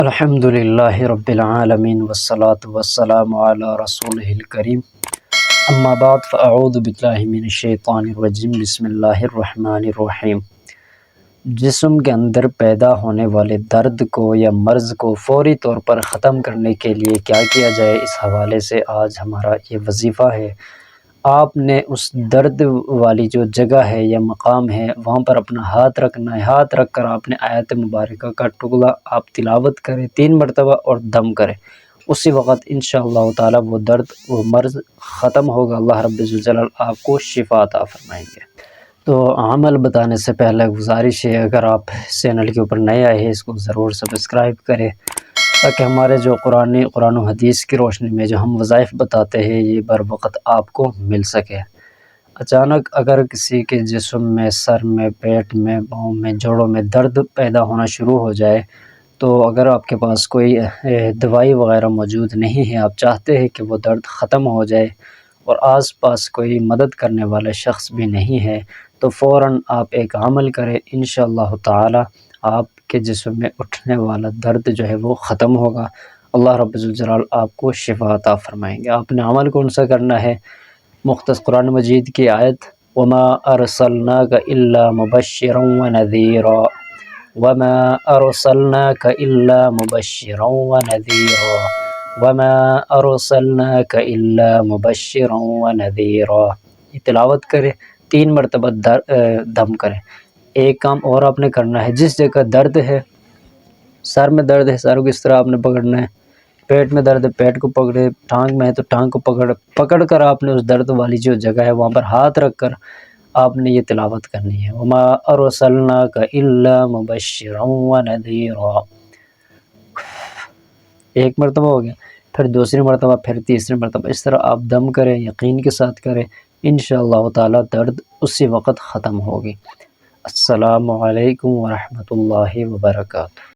الحمد للہ رب العالمین والصلاة والسلام علی رسولہ الکریم اما بعد فاعوذ باللہ من الشیطان الرجیم بسم اللہ الرحمن الرحیم۔ جسم کے اندر پیدا ہونے والے درد کو یا مرض کو فوری طور پر ختم کرنے کے لیے کیا کیا جائے، اس حوالے سے آج ہمارا یہ وظیفہ ہے۔ آپ نے اس درد والی جو جگہ ہے یا مقام ہے وہاں پر اپنا ہاتھ رکھنا ہے۔ ہاتھ رکھ کر آپ نے آیت مبارکہ کا ٹکڑا آپ تلاوت کریں 3 مرتبہ اور دم کریں، اسی وقت انشاءاللہ تعالی وہ درد وہ مرض ختم ہوگا۔ اللہ رب الجلال آپ کو شفا عطا فرمائیں گے۔ تو عمل بتانے سے پہلے گزارش ہے، اگر آپ چینل کے اوپر نئے آئے ہیں اس کو ضرور سبسکرائب کریں تاکہ ہمارے جو قرآن و حدیث کی روشنی میں جو ہم وظائف بتاتے ہیں یہ بر وقت آپ کو مل سکے۔ اچانک اگر کسی کے جسم میں، سر میں، پیٹ میں، پاؤں میں، جوڑوں میں درد پیدا ہونا شروع ہو جائے تو اگر آپ کے پاس کوئی دوائی وغیرہ موجود نہیں ہے، آپ چاہتے ہیں کہ وہ درد ختم ہو جائے اور آس پاس کوئی مدد کرنے والا شخص بھی نہیں ہے، تو فوراً آپ ایک عمل کریں، انشاءاللہ تعالی آپ کے جسم میں اٹھنے والا درد جو ہے وہ ختم ہوگا۔ اللہ رب الجلال آپ کو شفا عطا فرمائیں گے۔ آپ نے عمل کون سا کرنا ہے؟ مختص قرآن مجید کی آیت وَمَا أَرْسَلْنَاكَ إِلَّا مُبَشِّرًا وَنَذِيرًا وَمَا أَرْسَلْنَاكَ إِلَّا مُبَشِّرًا وَنَذِيرًا وَمَا أَرْسَلْنَاكَ إِلَّا مُبَشِّرًا وَنَذِيرًا۔ یہ تلاوت کریں، 3 مرتبہ دم کریں۔ ایک کام اور آپ نے کرنا ہے، جس جگہ درد ہے، سر میں درد ہے سر کو اس طرح آپ نے پکڑنا ہے، پیٹ میں درد ہے پیٹ کو پکڑے، ٹانگ میں ہے تو ٹانگ کو پکڑ کر آپ نے اس درد والی جو جگہ ہے وہاں پر ہاتھ رکھ کر آپ نے یہ تلاوت کرنی ہے وَمَا أَرْسَلْنَاكَ إِلَّا مُبَشِّرًا وَنَذِيرًا۔ 1 مرتبہ ہو گیا، پھر دوسری مرتبہ، پھر تیسری مرتبہ، اس طرح آپ دم کریں، یقین کے ساتھ کریں، انشاءاللہ تعالی درد اسی وقت ختم ہوگی۔ السلام علیکم ورحمۃ اللہ وبرکاتہ۔